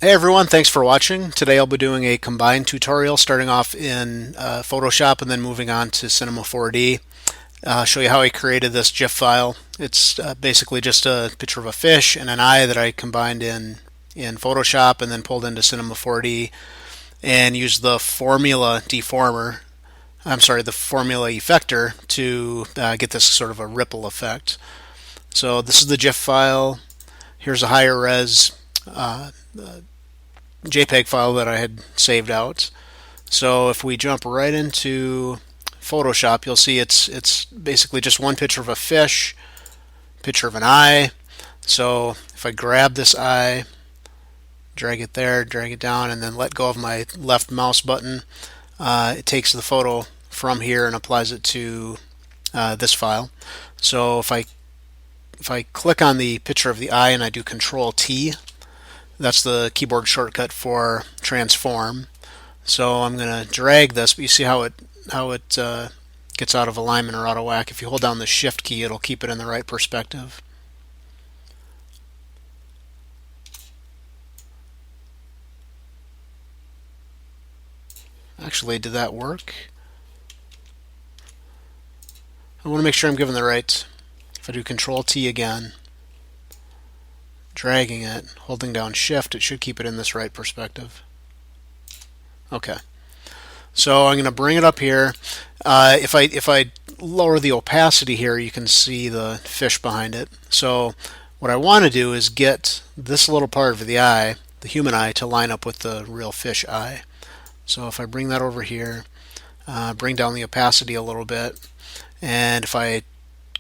Hey everyone, thanks for watching. Today I'll be doing a combined tutorial starting off in Photoshop and then moving on to Cinema 4D. I'll show you how I created this GIF file. It's basically just a picture of a fish and an eye that I combined in Photoshop and then pulled into Cinema 4D and used the Formula Deformer, the Formula Effector to get this sort of a ripple effect. So this is the GIF file. Here's a higher res JPEG file that I had saved out. So if we jump right into Photoshop, you'll see it's basically just one picture of a fish, picture of an eye. So if I grab this eye, drag it there, drag it down, and then let go of my left mouse button, it takes the photo from here and applies it to this file. So if I click on the picture of the eye and I do Control T, that's the keyboard shortcut for transform. So I'm going to drag this, but you see how it gets out of alignment or out of whack. If you hold down the Shift key, it'll keep it in the right perspective. Actually, did that work? I want to make sure I'm given the right. If I do Control T again, dragging it, holding down Shift, it should keep it in this right perspective. Okay. So I'm going to bring it up here. If I lower the opacity here, you can see the fish behind it. So what I want to do is get this little part of the eye, the human eye, to line up with the real fish eye. So if I bring that over here, bring down the opacity a little bit, and if I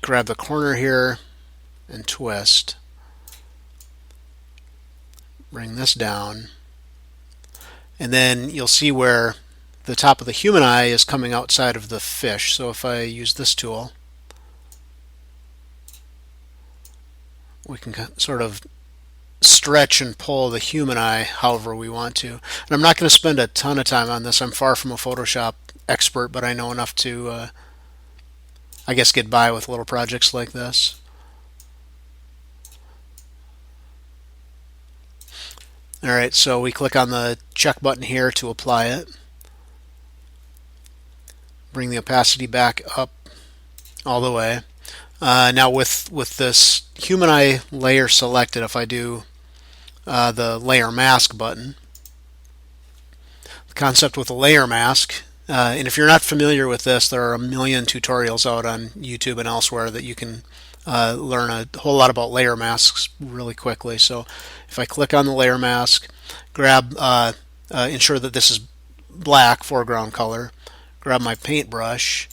grab the corner here and twist, bring this down, and then you'll see where the top of the human eye is coming outside of the fish. So if I use this tool, we can sort of stretch and pull the human eye however we want to. And I'm not going to spend a ton of time on this. I'm far from a Photoshop expert, but I know enough to, I guess, get by with little projects like this. Alright, so we click on the check button here to apply it. Bring the opacity back up all the way. Now with this human eye layer selected, if I do the layer mask button, the concept with a layer mask, and if you're not familiar with this, there are a million tutorials out on YouTube and elsewhere that you can learn a whole lot about layer masks really quickly. So if I click on the layer mask, grab, ensure that this is black foreground color, grab my paintbrush,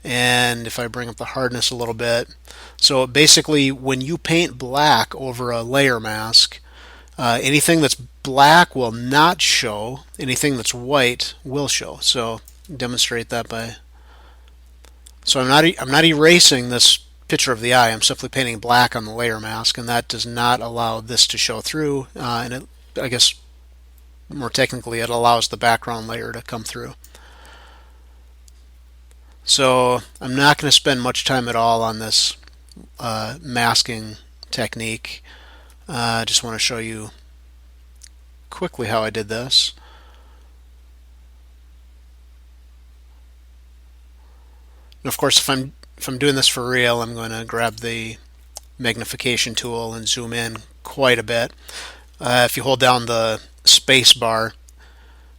and if I bring up the hardness a little bit, so basically when you paint black over a layer mask, anything that's black will not show, anything that's white will show. So demonstrate that by, so I'm not erasing this picture of the eye, I'm simply painting black on the layer mask, and that does not allow this to show through, and it, I guess more technically, it allows the background layer to come through. So I'm not going to spend much time at all on this masking technique. I just want to show you quickly how I did this. And of course, if I'm doing this for real, I'm going to grab the magnification tool and zoom in quite a bit. If you hold down the space bar,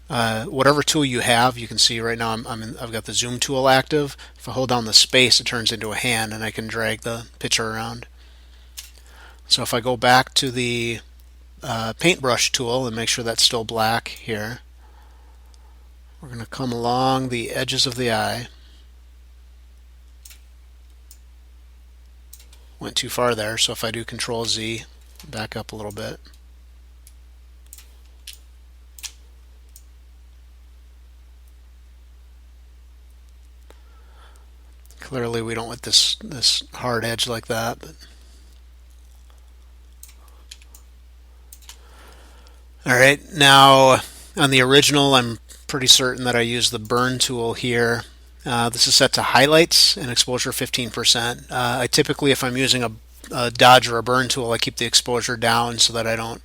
whatever tool you have, you can see right now I've got the zoom tool active. If I hold down the space, it turns into a hand and I can drag the picture around. So if I go back to the paintbrush tool and make sure that's still black here, we're going to come along the edges of the eye. Went too far there, so if I do Control Z, back up a little bit. Clearly we don't want this hard edge like that, but alright, now on the original I'm pretty certain that I used the burn tool here. This is set to highlights and exposure 15%. I typically, if I'm using a dodge or a burn tool, I keep the exposure down so that I don't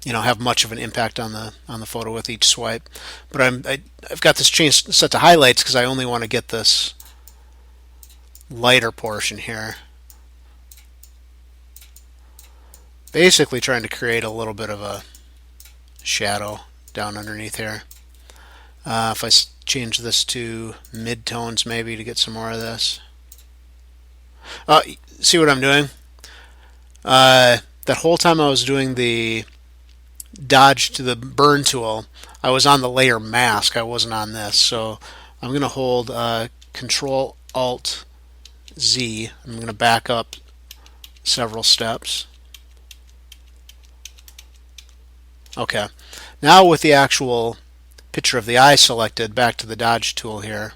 have much of an impact on the photo with each swipe. But I've got this change set to highlights because I only want to get this lighter portion here. Basically trying to create a little bit of a shadow down underneath here. If I change this to mid-tones maybe to get some more of this. See what I'm doing? That whole time I was doing the dodge to the burn tool, I was on the layer mask. I wasn't on this. So I'm going to hold Control Alt Z. I'm going to back up several steps. Okay. Now with the actual picture of the eye selected, back to the dodge tool here.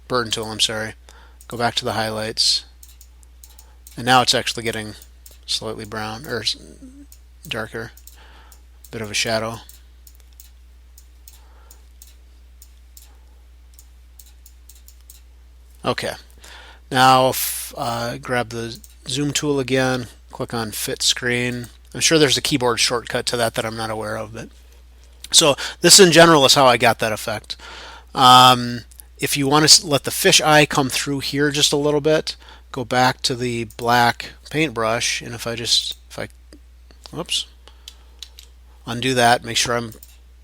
Burn tool, I'm sorry. Go back to the highlights. And now it's actually getting slightly brown, or darker. Bit of a shadow. Okay. Now grab the zoom tool again, click on fit screen. I'm sure there's a keyboard shortcut to that I'm not aware of, but so this in general is how I got that effect. If you want to let the fish eye come through here just a little bit, go back to the black paintbrush, and if I whoops, undo that, make sure I'm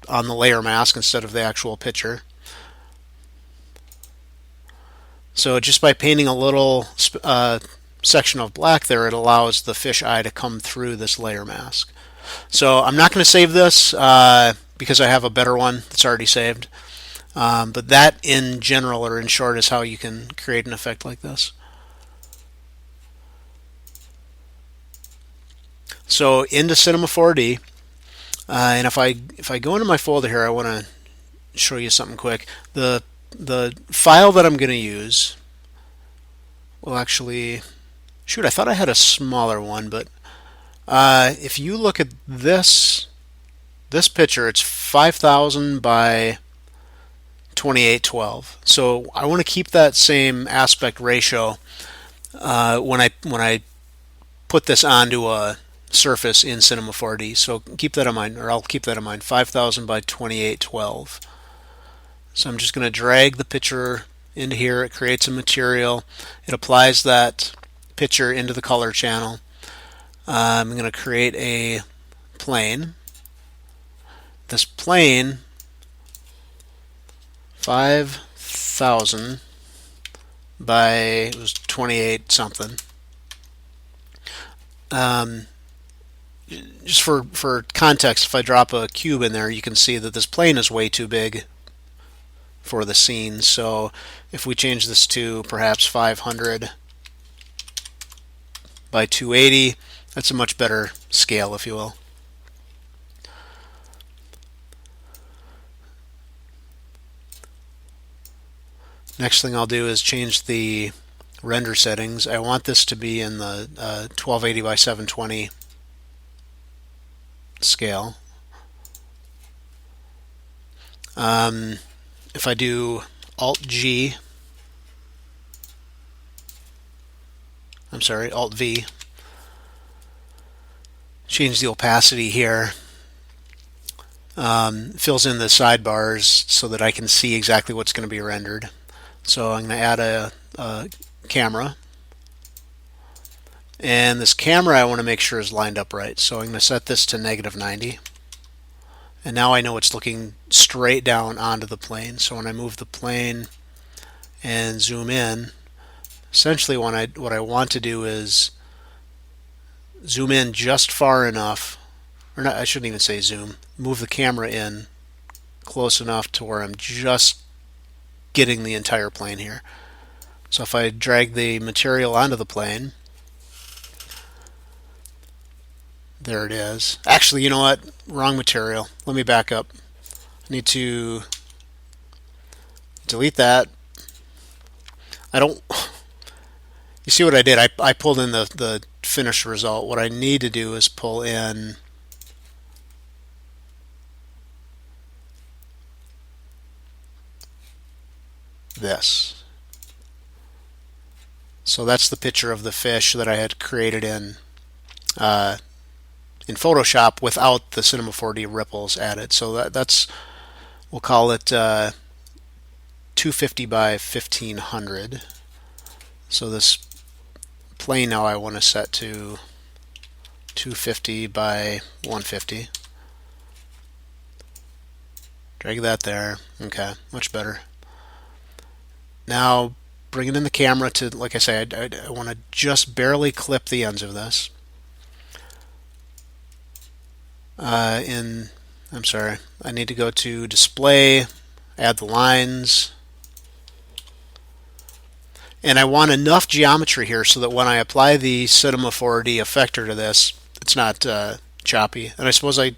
on the layer mask instead of the actual picture. So just by painting a little section of black there, it allows the fish eye to come through this layer mask. So I'm not going to save this because I have a better one that's already saved. But that in general, or in short, is how you can create an effect like this. So into Cinema 4D, and if I go into my folder here, I want to show you something quick. The file that I'm going to use will actually, shoot, I thought I had a smaller one, but if you look at this picture, it's 5,000 by 2812. So I want to keep that same aspect ratio when I put this onto a surface in Cinema 4D. So keep that in mind, or I'll keep that in mind. 5,000 by 2812. So I'm just going to drag the picture into here. It creates a material. It applies that picture into the color channel. I'm going to create a plane. This plane, 5,000 by, it was 28 something. Just for context, if I drop a cube in there, you can see that this plane is way too big for the scene. So if we change this to perhaps 500 by 280, that's a much better scale, if you will. Next thing I'll do is change the render settings. I want this to be in the 1280 by 720 scale. If I do Alt V, change the opacity here. Fills in the sidebars so that I can see exactly what's going to be rendered. So I'm going to add a camera. And this camera I want to make sure is lined up right. So I'm going to set this to -90. And now I know it's looking straight down onto the plane. So when I move the plane and zoom in, essentially what I want to do is zoom in just far enough, or not, I shouldn't even say zoom, move the camera in close enough to where I'm just getting the entire plane here. So if I drag the material onto the plane, there it is. Actually, you know what? Wrong material. Let me back up. I need to delete that. I don't... You see what I did? I pulled in the finished result. What I need to do is pull in this. So that's the picture of the fish that I had created in in Photoshop without the Cinema 4D ripples added. So that's, we'll call it 250 by 1500. So this plane now I want to set to 250 by 150. Drag that there. Okay, much better. Now bring it in the camera to, like I say, I want to just barely clip the ends of this. I'm sorry, I need to go to display, add the lines, and I want enough geometry here so that when I apply the Cinema 4D effector to this, it's not choppy. And I suppose I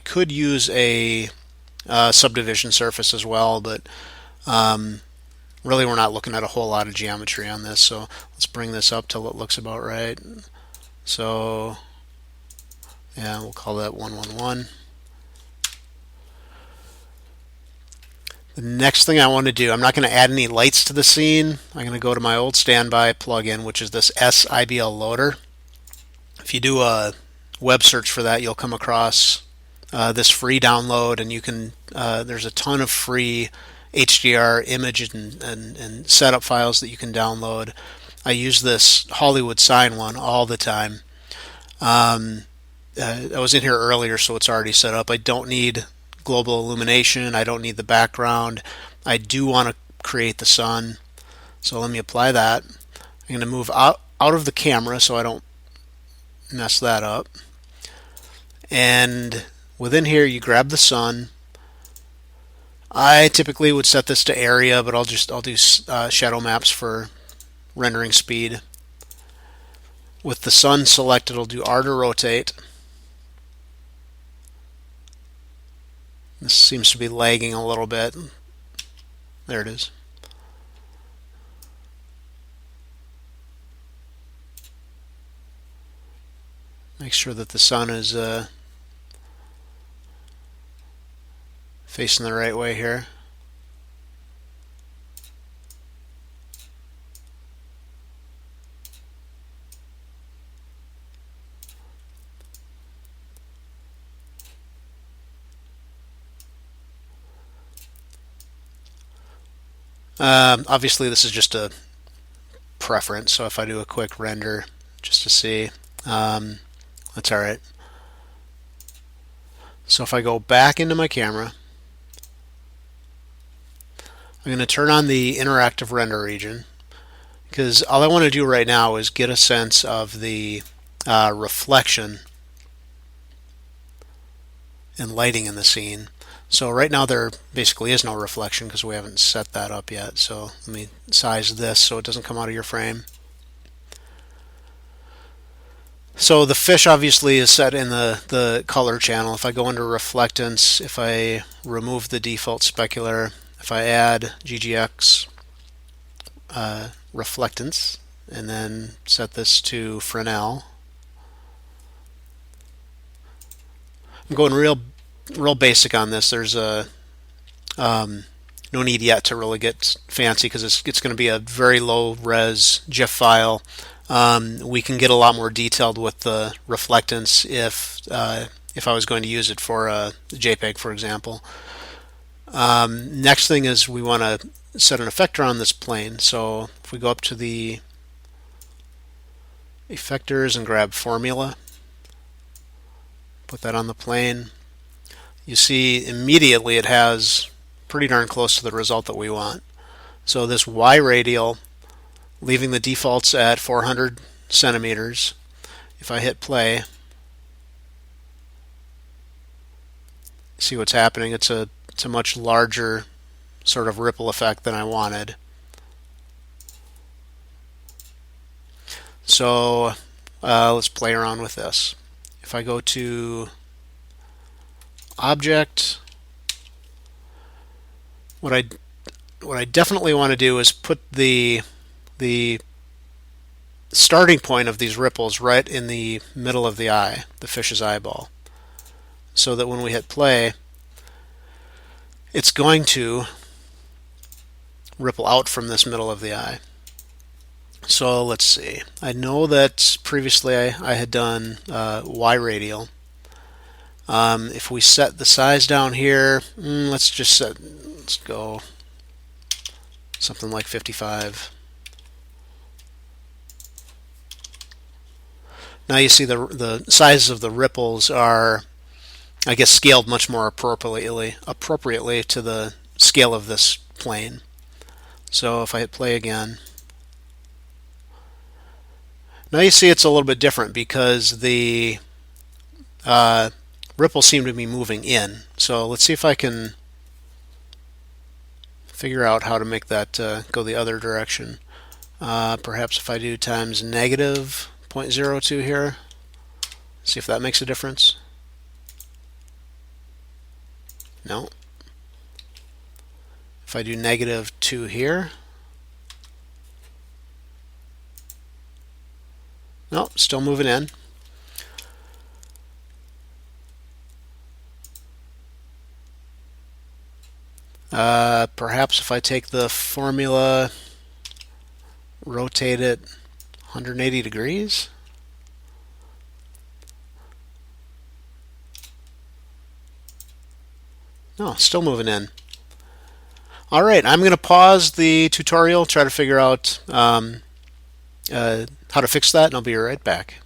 could use a subdivision surface as well, but really we're not looking at a whole lot of geometry on this. So let's bring this up till it looks about right. So yeah, we'll call that 111. The next thing I want to do, I'm not going to add any lights to the scene. I'm going to go to my old standby plugin, which is this SIBL loader. If you do a web search for that, you'll come across this free download, and you can there's a ton of free HDR image and setup files that you can download. I use this Hollywood sign one all the time. I was in here earlier, so it's already set up. I don't need global illumination. I don't need the background. I do want to create the sun. So let me apply that. I'm going to move out of the camera so I don't mess that up. And within here, you grab the sun. I typically would set this to area, but I'll do shadow maps for rendering speed. With the sun selected, I'll do R to rotate. This seems to be lagging a little bit. There it is. Make sure that the sun is facing the right way here. Obviously this is just a preference, so if I do a quick render just to see, that's alright. So if I go back into my camera, I'm going to turn on the interactive render region, because all I want to do right now is get a sense of the reflection and lighting in the scene. So right now there basically is no reflection because we haven't set that up yet. So let me size this so it doesn't come out of your frame. So the fish obviously is set in the color channel. If I go into reflectance, if I remove the default specular, if I add GGX reflectance and then set this to Fresnel, I'm going real basic on this. There's no need yet to really get fancy because it's going to be a very low res GIF file. We can get a lot more detailed with the reflectance if I was going to use it for a JPEG, for example. Next thing is we want to set an effector on this plane. So if we go up to the effectors and grab Formula, put that on the plane, you see immediately it has pretty darn close to the result that we want. So this Y radial, leaving the defaults at 400 centimeters, if I hit play, see what's happening. It's a much larger sort of ripple effect than I wanted. So let's play around with this. If I go to Object, what I definitely want to do is put the starting point of these ripples right in the middle of the eye, the fish's eyeball, so that when we hit play, it's going to ripple out from this middle of the eye. So let's see. I know that previously I had done Y radial. If we set the size down here, let's go something like 55. Now you see the sizes of the ripples are, I guess, scaled much more appropriately to the scale of this plane. So if I hit play again, now you see it's a little bit different because the ripples seem to be moving in. So let's see if I can figure out how to make that go the other direction. Perhaps if I do times negative 0.02 here, see if that makes a difference. No. If I do negative 2 here, no, still moving in. Perhaps if I take the formula, rotate it 180 degrees. No, still moving in. All right, I'm going to pause the tutorial, try to figure out how to fix that, and I'll be right back.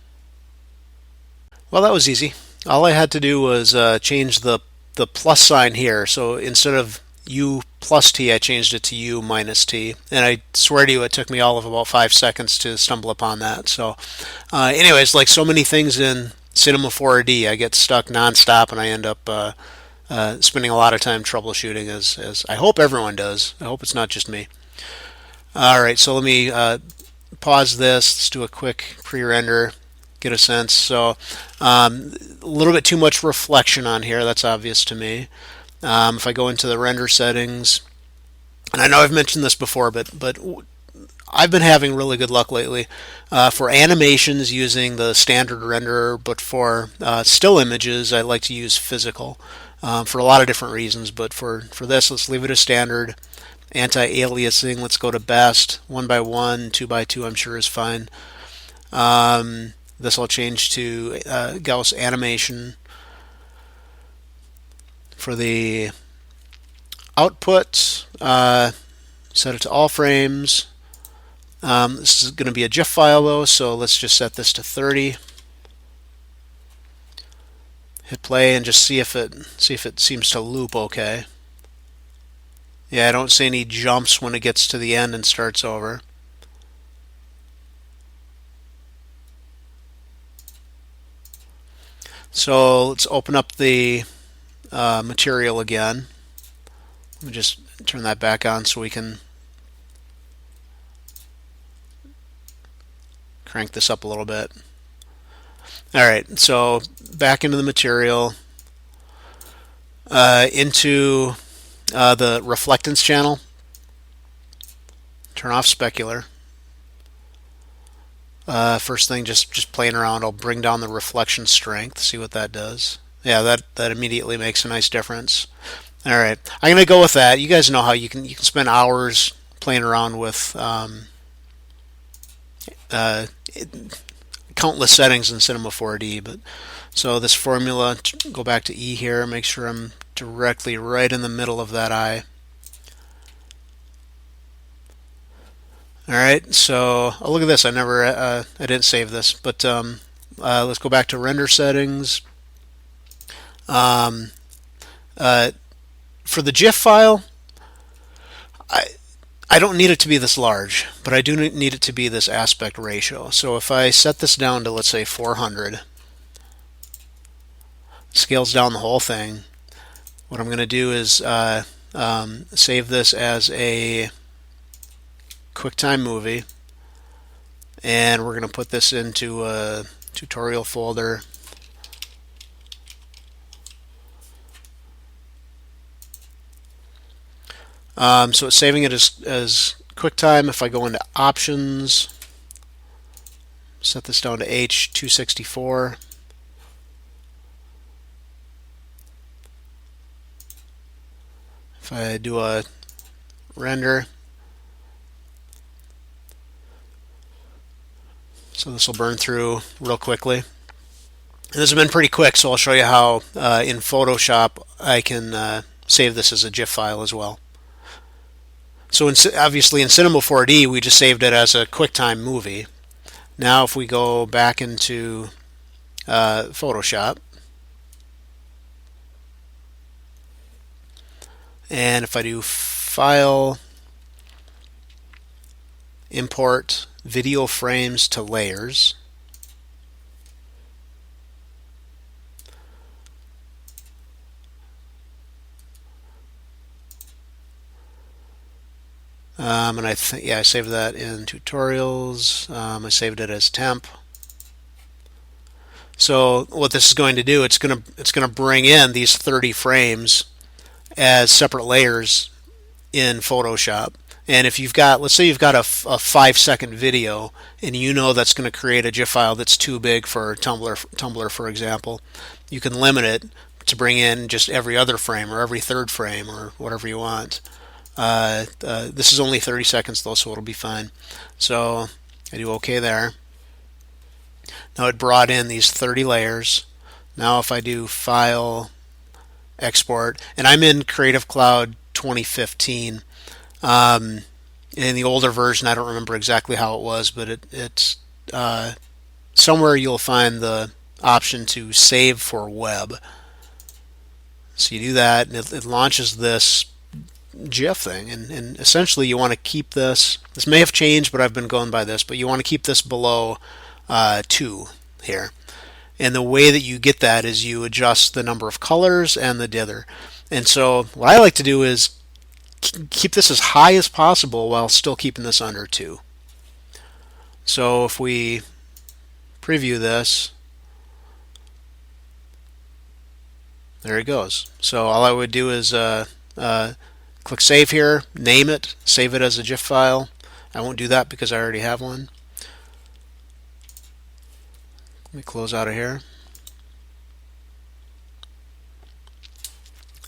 Well, that was easy. All I had to do was change the plus sign here. So instead of U plus T, I changed it to U minus T. And I swear to you, it took me all of about 5 seconds to stumble upon that. So anyways, like so many things in Cinema 4D, I get stuck nonstop and I end up spending a lot of time troubleshooting, as I hope everyone does. I hope it's not just me. All right, so let me pause this. Let's do a quick pre-render, get a sense. So a little bit too much reflection on here. That's obvious to me. If I go into the render settings, and I know I've mentioned this before, but I've been having really good luck lately for animations using the standard renderer, but for still images, I like to use physical for a lot of different reasons. But for this, let's leave it as standard. Anti-aliasing, let's go to best. 1 by 1, 2 by 2, I'm sure is fine. This I'll change to Gauss animation. For the output, set it to all frames. This is going to be a GIF file though, so let's just set this to 30. Hit play and just see if it seems to loop okay. Yeah, I don't see any jumps when it gets to the end and starts over. So let's open up the material again. Let me just turn that back on so we can crank this up a little bit. Alright, so back into the material, into the reflectance channel, turn off specular. First thing, just playing around, I'll bring down the reflection strength, see what that does. Yeah, that immediately makes a nice difference. All right, I'm gonna go with that. You guys know how you can spend hours playing around with countless settings in Cinema 4D. But so this formula, go back to E here, make sure I'm directly right in the middle of that eye. All right, so oh, look at this. I didn't save this, but let's go back to render settings. For the GIF file, I don't need it to be this large, but I do need it to be this aspect ratio. So if I set this down to, let's say, 400, scales down the whole thing. What I'm going to do is save this as a QuickTime movie, and we're going to put this into a tutorial folder. So it's saving it as QuickTime. If I go into options, set this down to H264. If I do a render, So this will burn through real quickly. And this has been pretty quick, so I'll show you how in Photoshop I can save this as a GIF file as well. So obviously in Cinema 4D we just saved it as a QuickTime movie. Now if we go back into Photoshop, and if I do File, Import Video Frames to Layers, and I saved that in Tutorials. I saved it as temp. So what this is going to do, it's going to bring in these 30 frames as separate layers in Photoshop. And if you've got, let's say you've got a 5-second video, and you know that's going to create a GIF file that's too big for Tumblr, for example, you can limit it to bring in just every other frame or every third frame or whatever you want. This is only 30 seconds though, so it'll be fine. So I do OK there. Now it brought in these 30 layers. Now if I do File, Export, and I'm in Creative Cloud 2015. In the older version, I don't remember exactly how it was, but it's somewhere you'll find the option to save for web. So you do that, and it launches this GIF thing, and essentially you want to keep this. This may have changed, but I've been going by this. But you want to keep this below 2 here. And the way that you get that is you adjust the number of colors and the dither. And so what I like to do is keep this as high as possible while still keeping this under 2. So if we preview this, there it goes. So all I would do is click Save here, name it, save it as a GIF file. I won't do that because I already have one. Let me close out of here.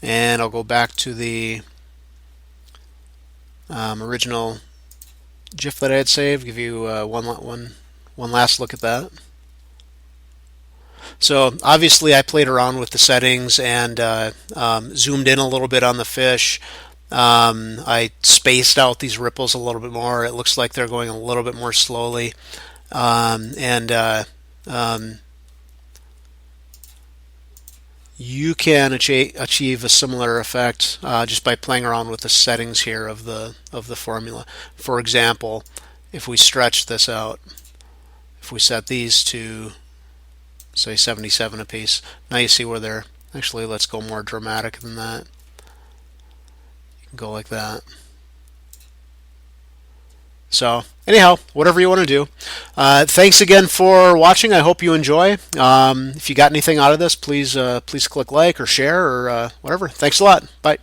And I'll go back to the original GIF that I had saved, give you one last look at that. So obviously I played around with the settings and zoomed in a little bit on the fish. I spaced out these ripples a little bit more. It looks like they're going a little bit more slowly. You can achieve a similar effect just by playing around with the settings here of the formula. For example, if we stretch this out, if we set these to say 77 apiece, now you see where they're actually, let's go more dramatic than that. You can go like that. So anyhow, whatever you want to do. Thanks again for watching. I hope you enjoy. If you got anything out of this, please click like or share or whatever. Thanks a lot. Bye.